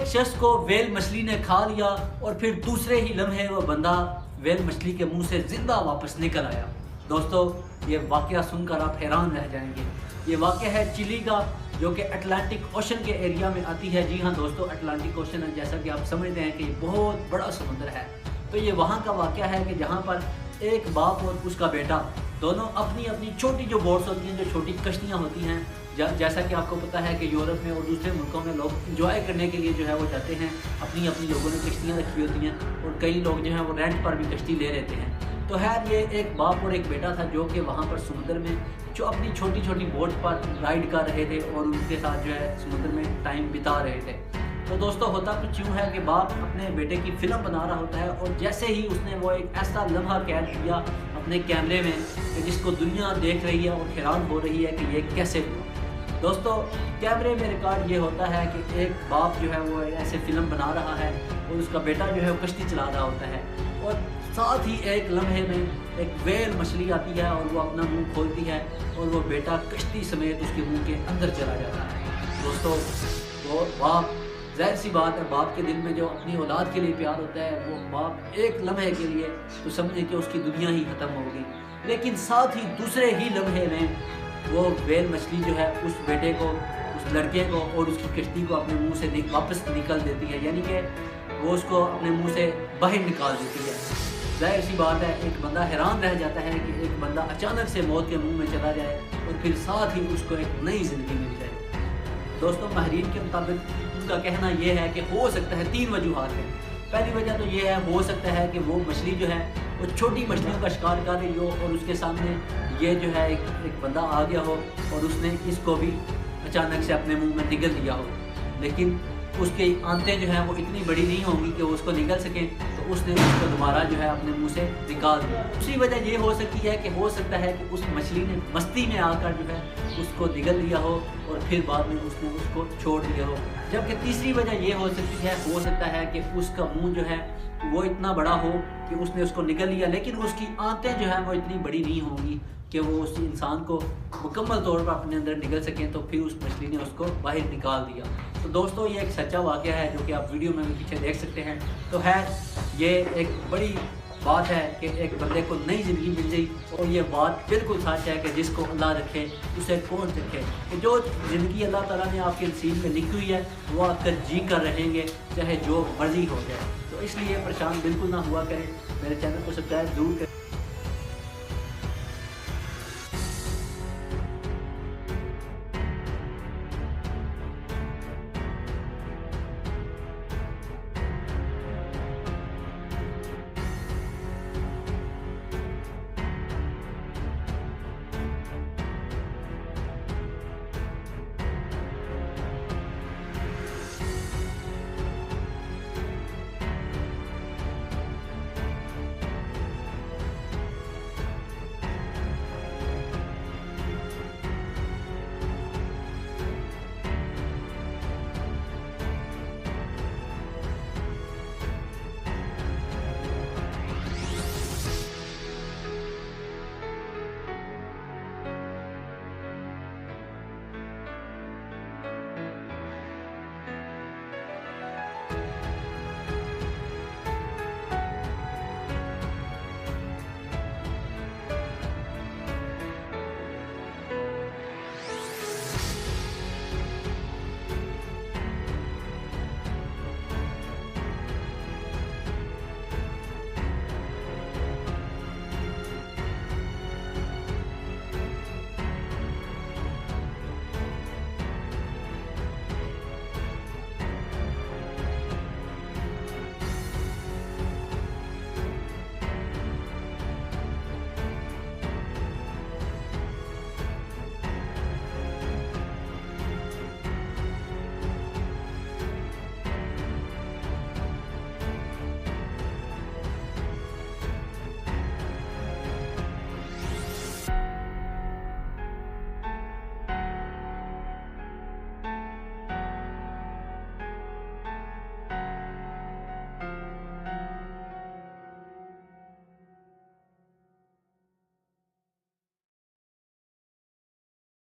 एक शख्स को वेल मछली ने खा लिया और फिर दूसरे ही लम्हे वो बंदा वेल मछली के मुंह से जिंदा वापस निकल आया। दोस्तों ये वाकया सुनकर आप हैरान रह जाएंगे। ये वाकया है चिली का, जो कि अटलांटिक ओशन के एरिया में आती है। जी हाँ दोस्तों, अटलांटिक ओशन है, जैसा कि आप समझते हैं कि बहुत बड़ा समुद्र है। तो ये वहाँ का वाकया है कि जहाँ पर एक बाप और उसका बेटा दोनों अपनी अपनी छोटी जो बोट्स होती हैं, जो छोटी कश्तियाँ होती हैं, जैसा कि आपको पता है कि यूरोप में और दूसरे मुल्कों में लोग इंजॉय करने के लिए जो है वो जाते हैं, अपनी अपनी लोगों ने कश्तियाँ रखी होती हैं और कई लोग जो हैं वो रेंट पर भी कश्ती ले लेते हैं। तो खैर ये एक बाप और एक बेटा था जो कि वहाँ पर समुद्र में जो अपनी छोटी छोटी बोट पर राइड कर रहे थे और उनके साथ जो है समुद्र में टाइम बिता रहे थे। तो दोस्तों होता कुछ यूँ है कि बाप अपने बेटे की फिल्म बना रहा होता है और जैसे ही उसने वो एक ऐसा लम्हा कैद किया अपने कैमरे में कि जिसको दुनिया देख रही है और हैरान हो रही है कि ये कैसे हुआ। दोस्तों कैमरे में रिकॉर्ड ये होता है कि एक बाप जो है वो ऐसे फिल्म बना रहा है और उसका बेटा जो है वो कश्ती चला रहा होता है और साथ ही एक लम्हे में एक वेल मछली आती है और वो अपना मुंह खोलती है और वो बेटा कश्ती समेत उसके मुंह के अंदर चला जाता है। दोस्तों वो बाप, जाहिर सी बात है, बाप के दिल में जो अपनी औलाद के लिए प्यार होता है वो बाप एक लम्हे के लिए तो समझे कि उसकी दुनिया ही ख़त्म हो गई, लेकिन साथ ही दूसरे ही लम्हे में वो वेल मछली जो है उस बेटे को, उस लड़के को और उसकी कश्ती को अपने मुंह से वापस निकल देती है, यानी कि वो उसको अपने मुंह से बाहर निकाल देती है। जाहिर सी बात है एक बंदा हैरान रह जाता है कि एक बंदा अचानक से मौत के मुंह में चला जाए और फिर साथ ही उसको एक नई ज़िंदगी मिल जाए। दोस्तों माहिरीन के मुताबिक उनका कहना यह है कि हो सकता है 3 वजूहात हैं। पहली वजह तो ये है, हो सकता है कि वो मछली जो है वो छोटी मछलियों का शिकार कर रही हो और उसके सामने ये जो है एक बंदा आ गया हो और उसने इसको भी अचानक से अपने मुंह में निगल लिया हो, लेकिन उसकी आंतें जो हैं वो इतनी बड़ी नहीं होंगी कि वो उसको निगल सकें, तो उसने उसको दोबारा जो है अपने मुंह से निकाल दिया। दूसरी वजह ये हो सकती है कि हो सकता है कि उस मछली ने मस्ती में आकर जो है उसको निगल लिया हो और फिर बाद में उसने उसको छोड़ दिया हो। जबकि तीसरी वजह ये हो सकती है, हो सकता है कि उसका मुंह जो है वो इतना बड़ा हो कि उसने उसको निगल लिया, लेकिन उसकी आंतें जो हैं वो इतनी बड़ी नहीं होंगी कि वो उस इंसान को मुकम्मल तौर पर अपने अंदर निगल सकें, तो फिर उस मछली ने उसको बाहर निकाल दिया। तो दोस्तों ये एक सच्चा वाक़या है जो कि आप वीडियो में भी पीछे देख सकते हैं। तो है ये एक बड़ी बात है कि एक बंदे को नई ज़िंदगी मिल गई और ये बात बिल्कुल सच है कि जिसको अल्लाह रखे उसे कौन रखे, कि जो ज़िंदगी अल्लाह ताला ने आपके नसीब में लिखी हुई है वो आकर जी कर रहेंगे चाहे जो मर्ज़ी हो जाए। तो इसलिए परेशान बिल्कुल ना हुआ करें। मेरे चैनल को सब्सक्राइब जरूर करें।